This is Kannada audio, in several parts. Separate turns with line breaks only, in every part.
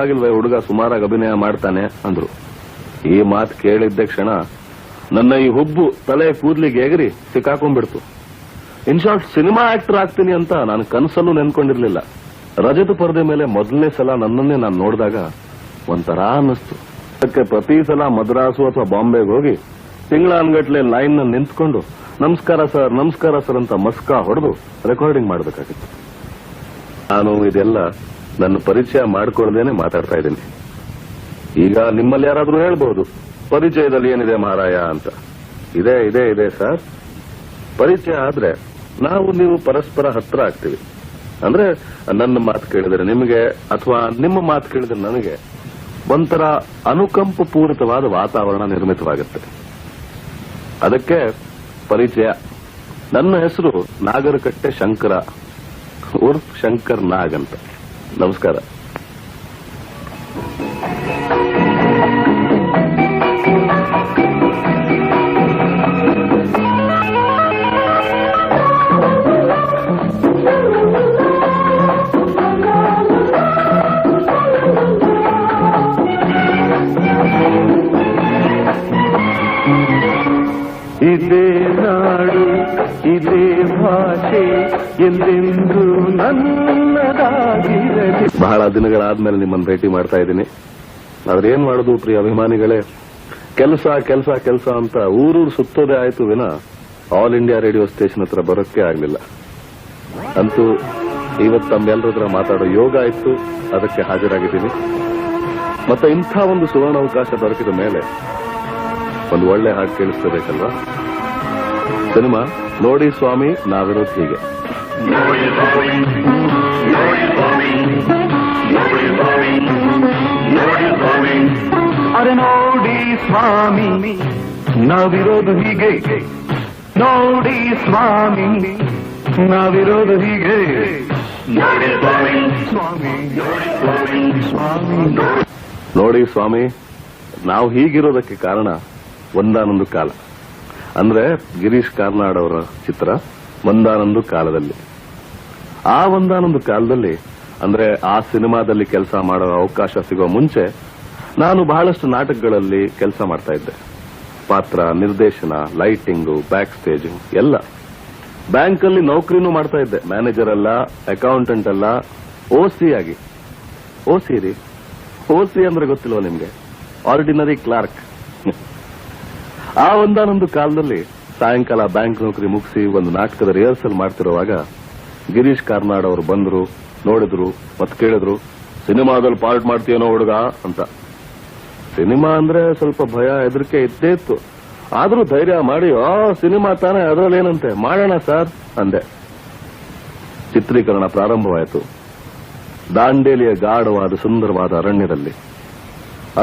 ಪರವಾಗಿಲ್ವೇ ಹುಡುಗ ಸುಮಾರಾಗಿ ಅಭಿನಯ ಮಾಡ್ತಾನೆ ಅಂದ್ರು. ಈ ಮಾತು ಕೇಳಿದ್ದ ಕ್ಷಣ ನನ್ನ ಈ ಹುಬ್ಬು ತಲೆ ಕೂದ್ಲಿಗೆ ಎಗರಿ ಸಿಕ್ಕಾಕೊಂಡ್ಬಿಡ್ತು. ಇನ್ ಶಾರ್ಟ್ ಸಿನಿಮಾ ಆಕ್ಟರ್ ಆಗ್ತೀನಿ ಅಂತ ನಾನು ಕನಸಲ್ಲೂ ನೆನ್ಕೊಂಡಿರ್ಲಿಲ್ಲ. ರಜತ ಪರದೆ ಮೇಲೆ ಮೊದಲನೇ ಸಲ ನನ್ನನ್ನೇ ನಾನು ನೋಡಿದಾಗ ಒಂಥರ ಅನ್ನಿಸ್ತು. ಅದಕ್ಕೆ ಪ್ರತಿ ಸಲ ಮದ್ರಾಸು ಅಥವಾ ಬಾಂಬೆಗೆ ಹೋಗಿ ತಿಂಗಳಾನ್ಗಟ್ಲೆ ಲೈನ್ ನಲ್ಲಿ ನಿಂತ್ಕೊಂಡು ನಮಸ್ಕಾರ ಸರ್ ಅಂತ ಮಸ್ಕಾ ಹೊಡೆದು ರೆಕಾರ್ಡಿಂಗ್ ಮಾಡಬೇಕಾಗಿತ್ತು. ನಾನು ಇದೆಲ್ಲ ನನ್ನ ಪರಿಚಯ ಮಾಡ್ಕೊಳ್ಳದೇನೆ ಮಾತಾಡ್ತಾ ಇದ್ದೀನಿ. ಈಗ ನಿಮ್ಮಲ್ಲಿ ಯಾರಾದ್ರೂ ಹೇಳ್ಬಹುದು ಪರಿಚಯದಲ್ಲಿ ಏನಿದೆ ಮಹಾರಾಯ ಅಂತ. ಇದೆ ಸರ್. ಪರಿಚಯ ಆದ್ರೆ ನಾವು ನೀವು ಪರಸ್ಪರ ಹತ್ರ ಆಗ್ತೀವಿ. ಅಂದ್ರೆ ನನ್ನ ಮಾತು ಕೇಳಿದ್ರೆ ನಿಮಗೆ ಅಥವಾ ನಿಮ್ಮ ಮಾತು ಕೇಳಿದ್ರೆ ನನಗೆ ಒಂಥರ ಅನುಕಂಪ ಪೂರಿತವಾದ ವಾತಾವರಣ ನಿರ್ಮಿತವಾಗುತ್ತೆ. ಅದಕ್ಕೆ ಪರಿಚಯ. ನನ್ನ ಹೆಸರು ನಾಗರಕಟ್ಟೆ ಶಂಕರ ಉರ್ಫ್ ಶಂಕರ್ ನಾಗ್ ಅಂತ. ನಮಸ್ಕಾರ.
ಇದೇ ನಾಡು ಇದೇ ಭಾಷೆ ಎಂದೆಂದು ನನ್ನದಾಗಿರಲಿ.
ಬಹಳ ದಿನಗಳಾದ್ಮೇಲೆ ನಿಮ್ಮನ್ನು ಭೇಟಿ ಮಾಡ್ತಾ ಇದ್ದೀನಿ. ಆದ್ರೆ ಏನ್ ಮಾಡೋದು ಪ್ರಿಯ ಅಭಿಮಾನಿಗಳೇ, ಕೆಲಸ ಅಂತ ಊರೂರು ಸುತ್ತೋದೇ ಆಯ್ತು ವಿನ ಆಲ್ ಇಂಡಿಯಾ ರೇಡಿಯೋ ಸ್ಟೇಷನ್ ಹತ್ರ ಬರೋಕ್ಕೆ ಆಗ್ಲಿಲ್ಲ. ಅಂತೂ ಇವತ್ತು ತಮ್ಮೆಲ್ಲರ ಹತ್ರ ಮಾತಾಡೋ ಯೋಗ ಆಯ್ತು. ಅದಕ್ಕೆ ಹಾಜರಾಗಿದ್ದೀನಿ. ಮತ್ತೆ ಇಂಥ ಒಂದು ಸುವರ್ಣಾವಕಾಶ ದೊರಕಿದ ಮೇಲೆ ಒಂದು ಒಳ್ಳೆ ಹಾಡು ಕೇಳಿಸ್ಕೋಬೇಕಲ್ವಾ? ಸಿನಿಮಾ ನೋಡಿ ಸ್ವಾಮಿ ನಾವಿರೋದು ಹೀಗೆ.
ಅರೆ ನೋಡಿ ಸ್ವಾಮಿ ನಾವಿರೋದು ಹೀಗೆ, ನೋಡಿ ಸ್ವಾಮಿ ನಾವಿರೋದು ಹೀಗೆ,
ನೋಡಿ ಸ್ವಾಮಿ ನಾವು ಹೀಗಿರೋದಕ್ಕೆ ಕಾರಣ ಒಂದಾನೊಂದು ಕಾಲ. ಅಂದ್ರೆ ಗಿರೀಶ್ ಕಾರ್ನಾಡ್ ಅವರ ಚಿತ್ರ ಒಂದಾನೊಂದು ಕಾಲದಲ್ಲಿ. ಆ ಒಂದಾನೊಂದು ಕಾಲದಲ್ಲಿ ಅಂದ್ರೆ ಆ ಸಿನಿಮಾದಲ್ಲಿ ಕೆಲಸ ಮಾಡೋ ಅವಕಾಶ ಸಿಗೋ ಮುಂಚೆ ನಾನು ಬಹಳಷ್ಟು ನಾಟಕಗಳಲ್ಲಿ ಕೆಲಸ ಮಾಡ್ತಾ ಇದ್ದೆ. ಪಾತ್ರ, ನಿರ್ದೇಶನ, ಲೈಟಿಂಗು, ಬ್ಯಾಕ್ ಸ್ಟೇಜಿಂಗ್ ಎಲ್ಲ. ಬ್ಯಾಂಕಲ್ಲಿ ನೌಕರಿನೂ ಮಾಡ್ತಾ ಇದ್ದೆ. ಮ್ಯಾನೇಜರ್ ಅಲ್ಲ, ಅಕೌಂಟೆಂಟ್ ಅಲ್ಲ, ಓಸಿ ಆಗಿ. ಓಸಿ ಅಂದ್ರೆ ಗೊತ್ತಿಲ್ವ ನಿಮ್ಗೆ? Ordinary Clarke. ಆ ಒಂದಾನೊಂದು ಕಾಲದಲ್ಲಿ ಸಾಯಂಕಾಲ ಬ್ಯಾಂಕ್ ನೌಕರಿ ಮುಗಿಸಿ ಒಂದು ನಾಟಕದ ರಿಹರ್ಸಲ್ ಮಾಡ್ತಿರುವಾಗ ಗಿರೀಶ್ ಕಾರ್ನಾಡ್ ಅವರು ಬಂದ್ರು, ನೋಡಿದ್ರು, ಮತ್ತೆ ಕೇಳಿದ್ರು, ಸಿನಿಮಾದಲ್ಲಿ ಪಾರ್ಟ್ ಮಾಡ್ತೀಯನೋ ಹುಡುಗ ಅಂತ. ಸಿನಿಮಾ ಅಂದ್ರೆ ಸ್ವಲ್ಪ ಭಯ, ಹೆದರಿಕೆ ಇದ್ದೇ ಇತ್ತು. ಆದ್ರೂ ಧೈರ್ಯ ಮಾಡಿ, ಸಿನಿಮಾ ತಾನೇ, ಅದರಲ್ಲೇನಂತೆ, ಮಾಡೋಣ ಸರ್ ಅಂದೆ. ಚಿತ್ರೀಕರಣ ಪ್ರಾರಂಭವಾಯಿತು. ದಾಂಡೇಲಿಯ ಗಾಢವಾದ ಸುಂದರವಾದ ಅರಣ್ಯದಲ್ಲಿ.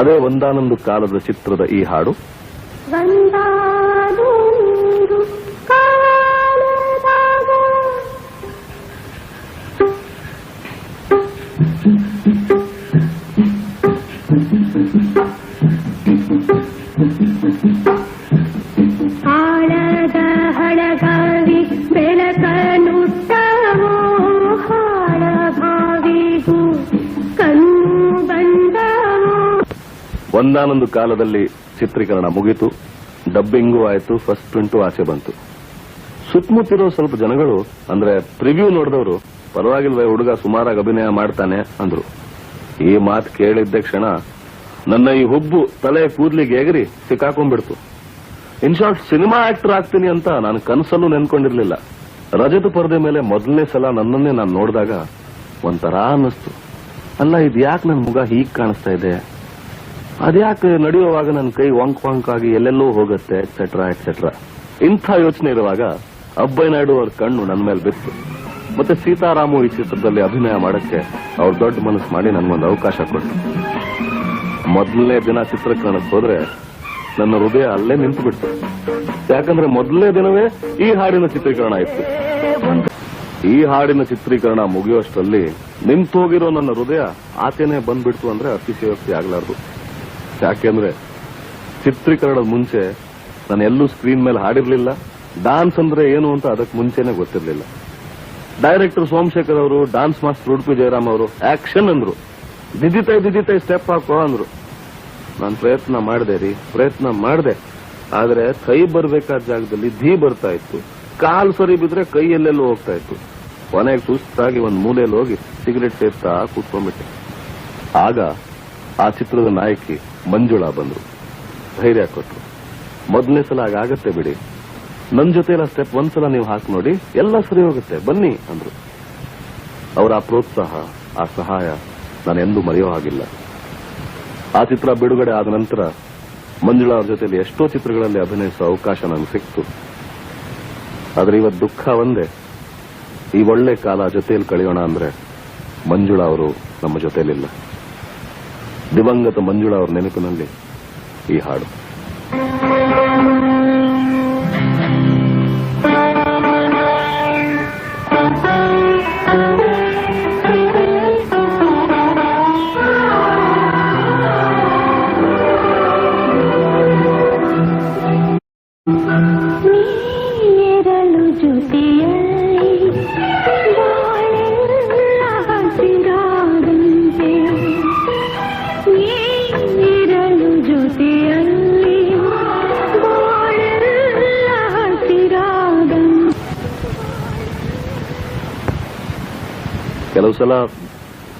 ಅದೇ ಒಂದಾನೊಂದು ಕಾಲದ ಚಿತ್ರದ ಈ ಹಾಡು.
ಆಳದ ಹಳಗಾವಿ ಬೆಳಕನುಟ್ಟವೋ ಹಾಳಭಾವಿಗೂ ಕಣ್ಣು ಬಂದವೋ.
ಒಂದಾನೊಂದು ಕಾಲದಲ್ಲಿ ಚಿತ್ರೀಕರಣ ಮುಗಿತು. ಡಬ್ಬಿಂಗು ಆಯ್ತು. ಫಸ್ಟ್ ಪ್ರಿಂಟು ಆಚೆ ಬಂತು. ಸುತ್ತಮುತ್ತಿರೋ ಸ್ವಲ್ಪ ಜನಗಳು ಅಂದ್ರೆ ಪ್ರಿವ್ಯೂ ನೋಡಿದವರು ಪರವಾಗಿಲ್ವೇ ಹುಡುಗ ಸುಮಾರಾಗಿ ಅಭಿನಯ ಮಾಡ್ತಾನೆ ಅಂದ್ರು. ಈ ಮಾತು ಕೇಳಿದ್ದ ಕ್ಷಣ ನನ್ನ ಈ ಹುಬ್ಬು ತಲೆ ಕೂದ್ಲಿಗೆ ಎಗರಿ ಸಿಕ್ಕಾಕೊಂಡ್ಬಿಡ್ತು. ಇನ್ ಶಾರ್ಟ್ ಸಿನಿಮಾ ಆಕ್ಟರ್ ಆಗ್ತೀನಿ ಅಂತ ನಾನು ಕನಸಲ್ಲೂ ನೆನ್ಕೊಂಡಿರ್ಲಿಲ್ಲ. ರಜತ ಪರದೆ ಮೇಲೆ ಮೊದಲನೇ ಸಲ ನನ್ನನ್ನೇ ನಾನು ನೋಡಿದಾಗ ಒಂಥರ ಅನ್ನಿಸ್ತು. ಅಲ್ಲ, ಇದ್ಯಾಕೆ ನನ್ನ ಮುಗ ಹೀಗ್ ಕಾಣಿಸ್ತಾ ಇದೆ, ಅದ್ಯಾಕೆ ನಡೆಯುವಾಗ ನನ್ನ ಕೈ ವಾಂಕ್ ಆಗಿ ಎಲ್ಲೆಲ್ಲೋ ಹೋಗುತ್ತೆ, ಎಕ್ಸೆಟ್ರಾ ಎಕ್ಸೆಟ್ರಾ. ಇಂಥ ಯೋಚನೆ ಇರುವಾಗ ಅಬ್ಬಯ್ಯ ನಾಯ್ಡು ಅವ್ರ ಕಣ್ಣು ನನ್ನ ಮೇಲೆ ಬಿತ್ತು. ಮತ್ತೆ ಸೀತಾರಾಮು ಈ ಚಿತ್ರದಲ್ಲಿ ಅಭಿನಯ ಮಾಡಕ್ಕೆ ಅವ್ರು ದೊಡ್ಡ ಮನಸ್ಸು ಮಾಡಿ ನನ್ಗೊಂದು ಅವಕಾಶ ಕೊಟ್ಟರು. ಮೊದಲನೇ ದಿನ ಚಿತ್ರೀಕರಣಕ್ಕೆ ಹೋದ್ರೆ ನನ್ನ ಹೃದಯ ಅಲ್ಲೇ ನಿಂತು ಬಿಡ್ತು. ಯಾಕಂದ್ರೆ ಮೊದಲನೇ ದಿನವೇ ಈ ಹಾಡಿನ ಚಿತ್ರೀಕರಣ ಇತ್ತು. ಈ ಹಾಡಿನ ಚಿತ್ರೀಕರಣ ಮುಗಿಯುವಷ್ಟರಲ್ಲಿ ನಿಂತು ಹೋಗಿರೋ ನನ್ನ ಹೃದಯ ಆಚೆನೆ ಬಂದ್ಬಿಡ್ತು ಅಂದ್ರೆ ಅತಿಶಯೋಕ್ತಿ ಆಗ್ಲಾರ್ದು. ಯಾಕೆಂದ್ರೆ ಚಿತ್ರೀಕರಣದ ಮುಂಚೆ ನಾನು ಎಲ್ಲೂ ಸ್ಕ್ರೀನ್ ಮೇಲೆ ಹಾಡಿರ್ಲಿಲ್ಲ. ಡಾನ್ಸ್ ಅಂದ್ರೆ ಏನು ಅಂತ ಅದಕ್ಕೆ ಮುಂಚೆನೆ ಗೊತ್ತಿರಲಿಲ್ಲ. ಡೈರೆಕ್ಟರ್ ಸೋಮಶೇಖರ್ ಅವರು, ಡಾನ್ಸ್ ಮಾಸ್ಟರ್ ಉಡುಪಿ ಜಯರಾಮ್ ಅವರು ಆಕ್ಷನ್ ಅಂದ್ರು. ದಿದಿತೈ ಸ್ಟೆಪ್ ಹಾಕೋ ಅಂದ್ರು. ನಾನು ಪ್ರಯತ್ನ ಮಾಡಿದೆ. ಆದ್ರೆ ಕೈ ಬರ್ಬೇಕಾದ ಜಾಗದಲ್ಲಿ ಧೀ ಬರ್ತಾ ಇತ್ತು, ಕಾಲ್ ಸರಿ ಬಿದ್ರೆ ಕೈ ಎಲ್ಲೆಲ್ಲೂ ಹೋಗ್ತಾ ಇತ್ತು. ಕೊನೆಗೆ ಸುಸ್ತಾಗಿ ಒಂದ್ ಮೂಲೆಯಲ್ಲಿ ಹೋಗಿ ಸಿಗರೆಟ್ ಸೇರ್ತಾ ಕೂತ್ಕೊಂಡ್ಬಿಟ್ಟೆ. ಆಗ ಆ ಚಿತ್ರದ ನಾಯಕಿ ಮಂಜುಳಾ ಬಂದ್ರು, ಧೈರ್ಯ ಕೊಟ್ರು. ಮೊದಲನೇ ಸಲ ಆಗತ್ತೆ ಬಿಡಿ, ನನ್ ಜೊತೆ ಎಲ್ಲ ಸ್ಟೆಪ್ ಒಂದ್ಸಲ ನೀವು ಹಾಕಿ ನೋಡಿ, ಎಲ್ಲ ಸರಿ ಹೋಗುತ್ತೆ, ಬನ್ನಿ ಅಂದ್ರು. ಅವರ ಆ ಪ್ರೋತ್ಸಾಹ, ಆ ಸಹಾಯ ನಾನೆಂದೂ ಮರೆಯೋ ಹಾಗಿಲ್ಲ. ಆ ಚಿತ್ರ ಬಿಡುಗಡೆ ಆದ ನಂತರ ಮಂಜುಳಾ ಅವ್ರ ಜೊತೆಲಿ ಎಷ್ಟೋ ಚಿತ್ರಗಳಲ್ಲಿ ಅಭಿನಯಿಸುವ ಅವಕಾಶ ನನಗೆ ಸಿಕ್ತು. ಆದ್ರೆ ಇವತ್ತು ದುಃಖ ಒಂದೇ, ಈ ಒಳ್ಳೆ ಕಾಲ ಜೊತೆಯಲ್ಲಿ ಕಳೆಯೋಣ ಅಂದ್ರೆ ಮಂಜುಳಾ ಅವರು ನಮ್ಮ ಜೊತೆಲಿಲ್ಲ. ದಿವಂಗತ ಮಂಜುಳಾ ಅವರ ನೆನಪಿನಲ್ಲಿ ಈ ಹಾಡು.
ನೀರಲು ಜೊತೆಯಲ್ಲಿ ಬಾಳೆಲ್ಲ ಹಸಿರಾದಂತೆ, ನೀರಲು ಜೊತೆಯಲ್ಲಿ ಬಾಳೆಲ್ಲ ಹಸಿರಾದಂತೆ.
ಕೆಲವು ಸಲ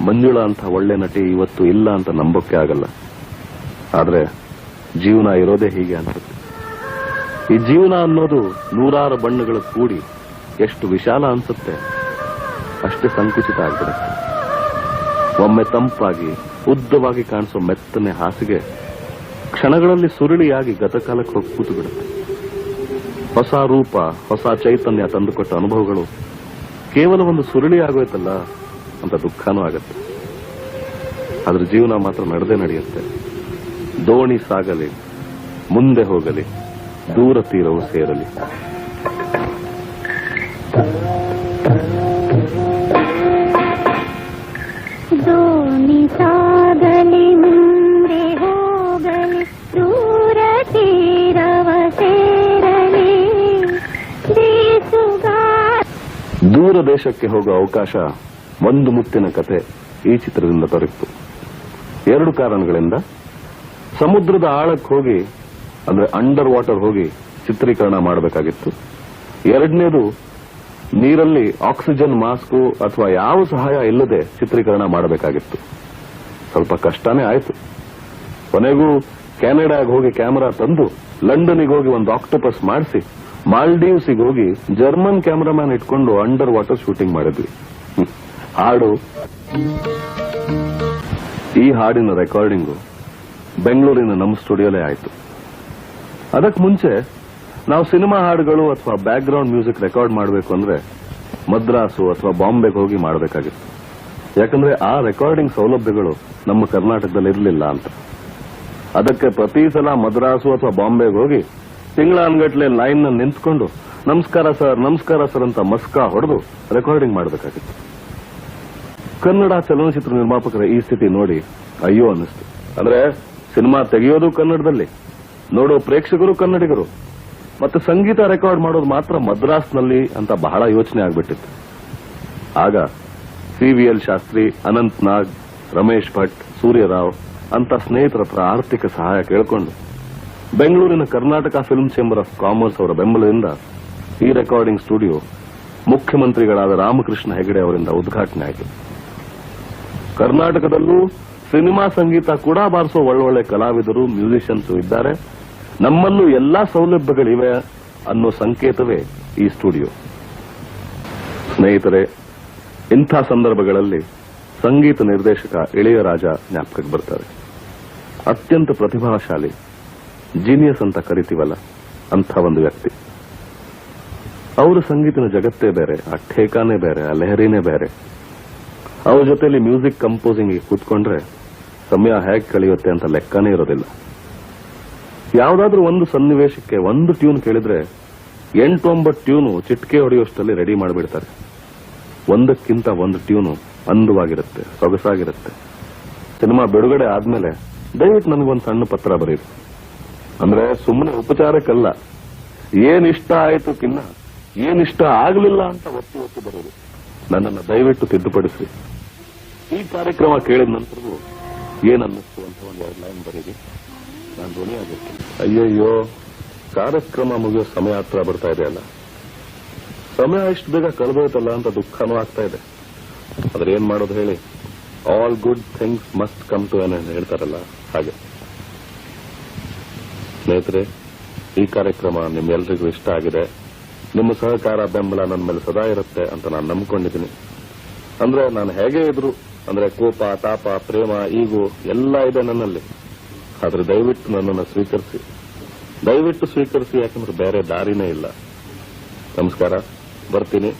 ಮಂಜುಳಾ ಅಂತ ಒಳ್ಳೆ ನಟಿ ಇವತ್ತು ಇಲ್ಲ ಅಂತ ನಂಬೋಕೆ ಆಗಲ್ಲ. ಆದ್ರೆ ಜೀವನ ಇರೋದೇ ಹೀಗೆ ಅನ್ಸುತ್ತೆ. ಈ ಜೀವನ ಅನ್ನೋದು ನೂರಾರು ಬಣ್ಣಗಳು ಕೂಡಿ ಎಷ್ಟು ವಿಶಾಲ ಅನ್ಸುತ್ತೆ, ಅಷ್ಟೇ ಸಂಕುಚಿತ ಆಗ್ಬಿಡುತ್ತೆ. ಒಮ್ಮೆ ತಂಪಾಗಿ ಉದ್ದವಾಗಿ ಕಾಣಿಸೋ ಮೆತ್ತನೆ ಹಾಸಿಗೆ ಕ್ಷಣಗಳಲ್ಲಿ ಸುರುಳಿಯಾಗಿ ಗತಕಾಲಕ್ಕೆ ಹೋಗಿ ಕೂತು ಬಿಡುತ್ತೆ. ಹೊಸ ರೂಪ, ಹೊಸ ಚೈತನ್ಯ ತಂದುಕೊಟ್ಟ ಅನುಭವಗಳು ಕೇವಲ ಒಂದು ಸುರುಳಿ ಆಗೋಯ್ತಲ್ಲ ಅಂತ ದುಃಖನೂ ಆಗತ್ತೆ. ಆದ್ರೆ ಜೀವನ ಮಾತ್ರ ನಡೆಯುತ್ತೆ. ದೋಣಿ ಸಾಗಲಿ, ಮುಂದೆ ಹೋಗಲಿ, ದೂರ ತೀರವು ಸೇರಲಿ.
ದೋಣಿ ಸಾಗಲಿ, ಮುಂದೆ ಹೋಗಲಿ, ದೂರ ತೀರವ ಸೇರಲಿ,
ದೂರ ದೇಶಕ್ಕೆ ಹೋಗುವ ಅವಕಾಶ ಒಂದು ಮುತ್ತಿನ ಕತೆ ಈ ಚಿತ್ರದಿಂದ ದೊರೆಯಿತು. 2 ಕಾರಣಗಳಿಂದ. ಸಮುದ್ರದ ಆಳಕ್ಕೆ ಹೋಗಿ, ಅಂದ್ರೆ ಅಂಡರ್ ವಾಟರ್ ಹೋಗಿ ಚಿತ್ರೀಕರಣ ಮಾಡಬೇಕಾಗಿತ್ತು. 2ನೇದು, ನೀರಲ್ಲಿ ಆಕ್ಸಿಜನ್ ಮಾಸ್ಕ್ ಅಥವಾ ಯಾವ ಸಹಾಯ ಇಲ್ಲದೆ ಚಿತ್ರೀಕರಣ ಮಾಡಬೇಕಾಗಿತ್ತು. ಸ್ವಲ್ಪ ಕಷ್ಟನೇ ಆಯ್ತು. ಕೊನೆಗೂ ಕೆನಡಾಗೆ ಹೋಗಿ ಕ್ಯಾಮೆರಾ ತಂದು, ಲಂಡನ್ಗೆ ಹೋಗಿ ಒಂದು ಆಕ್ಟೋಪಸ್ ಮಾಡಿಸಿ, ಮಾಲ್ಡೀವ್ಸ್ಗೆ ಹೋಗಿ ಜರ್ಮನ್ ಕ್ಯಾಮರಾಮ್ಯಾನ್ ಇಟ್ಕೊಂಡು ಅಂಡರ್ ವಾಟರ್ ಶೂಟಿಂಗ್ ಮಾಡಿದ್ವಿ. ಹಾಡು, ಈ ಹಾಡಿನ ರೆಕಾರ್ಡಿಂಗು ಬೆಂಗಳೂರಿನ ನಮ್ಮ ಸ್ಟುಡಿಯೋಲೇ ಆಯಿತು. ಅದಕ್ಕೆ ಮುಂಚೆ ನಾವು ಸಿನಿಮಾ ಹಾಡುಗಳು ಅಥವಾ ಬ್ಯಾಕ್ ಗ್ರೌಂಡ್ ಮ್ಯೂಸಿಕ್ ರೆಕಾರ್ಡ್ ಮಾಡಬೇಕು ಅಂದ್ರೆ ಮದ್ರಾಸು ಅಥವಾ ಬಾಂಬೆಗೆ ಹೋಗಿ ಮಾಡಬೇಕಾಗಿತ್ತು. ಯಾಕಂದ್ರೆ ಆ ರೆಕಾರ್ಡಿಂಗ್ ಸೌಲಭ್ಯಗಳು ನಮ್ಮ ಕರ್ನಾಟಕದಲ್ಲಿ ಇರಲಿಲ್ಲ ಅಂತ. ಅದಕ್ಕೆ ಪ್ರತಿ ಸಲ ಮದ್ರಾಸು ಅಥವಾ ಬಾಂಬೆಗೆ ಹೋಗಿ ತಿಂಗಳಾನ್ಗಟ್ಲೆ ಲೈನ್ ನಲ್ಲಿ ನಿಂತ್ಕೊಂಡು ನಮಸ್ಕಾರ ಸರ್ ಅಂತ ಮಸ್ಕಾ ಹೊಡೆದು ರೆಕಾರ್ಡಿಂಗ್ ಮಾಡಬೇಕಾಗಿತ್ತು. ಕನ್ನಡ ಚಲನಚಿತ್ರ ನಿರ್ಮಾಪಕರ ಈ ಸ್ಥಿತಿ ನೋಡಿ ಅಯ್ಯೋ ಅನ್ನಿಸ್ತು. ಅಂದ್ರೆ ಸಿನಿಮಾ ತೆಗೆಯೋದು ಕನ್ನಡದಲ್ಲಿ, ನೋಡೋ ಪ್ರೇಕ್ಷಕರು ಕನ್ನಡಿಗರು, ಮತ್ತೆ ಸಂಗೀತ ರೆಕಾರ್ಡ್ ಮಾಡೋದು ಮಾತ್ರ ಮದ್ರಾಸ್ನಲ್ಲಿ ಅಂತ ಬಹಳ ಯೋಚನೆ ಆಗ್ಬಿಟ್ಟಿತ್ತು. ಆಗ CVL ಶಾಸ್ತ್ರಿ, ಅನಂತ್ ನಾಗ್, ರಮೇಶ್ ಭಟ್, ಸೂರ್ಯರಾವ್ ಅಂತ ಸ್ನೇಹಿತರ ಹತ್ರ ಆರ್ಥಿಕ ಸಹಾಯ ಕೇಳಿಕೊಂಡು ಬೆಂಗಳೂರಿನ Karnataka film chamber of commerce ಅವರ ಬೆಂಬಲದಿಂದ ಈ ರೆಕಾರ್ಡಿಂಗ್ ಸ್ಟುಡಿಯೋ ಮುಖ್ಯಮಂತ್ರಿಗಳಾದ ರಾಮಕೃಷ್ಣ ಹೆಗಡೆ ಅವರಿಂದ ಉದ್ಘಾಟನೆ ಆಯಿತು. ಕರ್ನಾಟಕದಲ್ಲೂ ಸಿನಿಮಾ ಸಂಗೀತ ಕೂಡ ಬಾರಿಸೋ ಒಳ್ಳೊಳ್ಳೆ ಕಲಾವಿದರು, ಮ್ಯೂಸಿಷಿಯನ್ಸ್ ಇದ್ದಾರೆ. ನಮ್ಮಲ್ಲೂ ಎಲ್ಲಾ ಸೌಲಭ್ಯಗಳಿವೆ ಅನ್ನೋ ಸಂಕೇತವೇ ಈ ಸ್ಟುಡಿಯೋ. ಸ್ನೇಹಿತರೆ, ಇಂಥ ಸಂದರ್ಭಗಳಲ್ಲಿ ಸಂಗೀತ ನಿರ್ದೇಶಕ ಇಳೆಯರಾಜ ಜ್ಞಾಪಕಕ್ಕೆ ಬರ್ತಾರೆ. ಅತ್ಯಂತ ಪ್ರತಿಭಾಶಾಲಿ, ಜೀನಿಯಸ್ ಅಂತ ಕರಿತೀವಲ್ಲ, ಅಂಥ ಒಂದು ವ್ಯಕ್ತಿ. ಅವರ ಸಂಗೀತನ ಜಗತ್ತೇ ಬೇರೆ, ಆ ಠೇಕಾನೇ ಬೇರೆ, ಆ ಲಹರಿನೇ ಬೇರೆ. ಅವ್ರ ಜೊತೆಲಿ ಮ್ಯೂಸಿಕ್ ಕಂಪೋಸಿಂಗ್ ಕೂತ್ಕೊಂಡ್ರೆ ಸಮಯ ಹೇಗೆ ಕಳೆಯುತ್ತೆ ಅಂತ ಲೆಕ್ಕನೇ ಇರೋದಿಲ್ಲ. ಯಾವುದಾದ್ರೂ ಒಂದು ಸನ್ನಿವೇಶಕ್ಕೆ ಒಂದು ಟ್ಯೂನ್ ಕೇಳಿದ್ರೆ 8-9 ಟ್ಯೂನು ಚಿಟ್ಕೆ ಹೊಡೆಯುವಷ್ಟರಲ್ಲಿ ರೆಡಿ ಮಾಡಿಬಿಡ್ತಾರೆ. ಒಂದಕ್ಕಿಂತ ಒಂದು ಟ್ಯೂನು ಅಂದವಾಗಿರುತ್ತೆ, ಸೊಗಸಾಗಿರುತ್ತೆ. ಸಿನಿಮಾ ಬಿಡುಗಡೆ ಆದ್ಮೇಲೆ ದಯವಿಟ್ಟು ನನಗೊಂದು ಸಣ್ಣ ಪತ್ರ ಬರೀರಿ. ಅಂದ್ರೆ ಸುಮ್ಮನೆ ಉಪಚಾರಕ್ಕಲ್ಲ, ಏನಿಷ್ಟ ಆಯ್ತು ಕಿನ್ನ ಏನಿಷ್ಟ ಆಗ್ಲಿಲ್ಲ ಅಂತ ಒತ್ತಿ ಬರೋದು. ನನ್ನನ್ನು ದಯವಿಟ್ಟು ತಿದ್ದುಪಡಿಸಿ. ಈ ಕಾರ್ಯಕ್ರಮ ಕೇಳಿದ ನಂತರವೂ ಏನನ್ನಿಸ್ತು ಅಂತ ಒಂದು 2 ಲೈನ್ ಬರೀರಿ, ನಾನು ಧ್ವನಿ ಆಗಿರ್ತೀನಿ. ಅಯ್ಯಯ್ಯೋ, ಕಾರ್ಯಕ್ರಮ ಮುಗಿಯೋ ಸಮಯ ಹತ್ರ ಬರ್ತಾ ಇದೆ ಅಲ್ಲ, ಸಮಯ ಇಷ್ಟು ಬೇಗ ಕಳೆದೋಯ್ತಲ್ಲ ಅಂತ ದುಃಖನೂ ಆಗ್ತಾ ಇದೆ. ಆದ್ರೆ ಏನ್ ಮಾಡೋದು ಹೇಳಿ, all good things must come to end ಹೇಳ್ತಾರಲ್ಲ ಹಾಗೆ. ಸ್ನೇಹಿತರೆ, ಈ ಕಾರ್ಯಕ್ರಮ ನಿಮ್ಮೆಲ್ರಿಗೂ ಇಷ್ಟ ಆಗಿದೆ. ನಿಮ್ಮ ಸಹಕಾರ ಬೆಂಬಲ ನನ್ನ ಮೇಲೆ ಸದಾ ಇರುತ್ತೆ ಅಂತ ನಾನು ನಂಬ್ಕೊಂಡಿದ್ದೀನಿ. ಅಂದ್ರೆ ನಾನು ಹೇಗೆ ಇದ್ರು, ಅಂದ್ರೆ ಕೋಪ, ತಾಪ, ಪ್ರೇಮ, ಈಗು ಎಲ್ಲ ಇದೆ ನನ್ನಲ್ಲಿ. ಆದ್ರೆ ದಯವಿಟ್ಟು ನನ್ನನ್ನು ಸ್ವೀಕರಿಸಿ, ಯಾಕಂದ್ರೆ ಬೇರೆ ದಾರಿನೇ ಇಲ್ಲ. ನಮಸ್ಕಾರ, ಬರ್ತೀನಿ.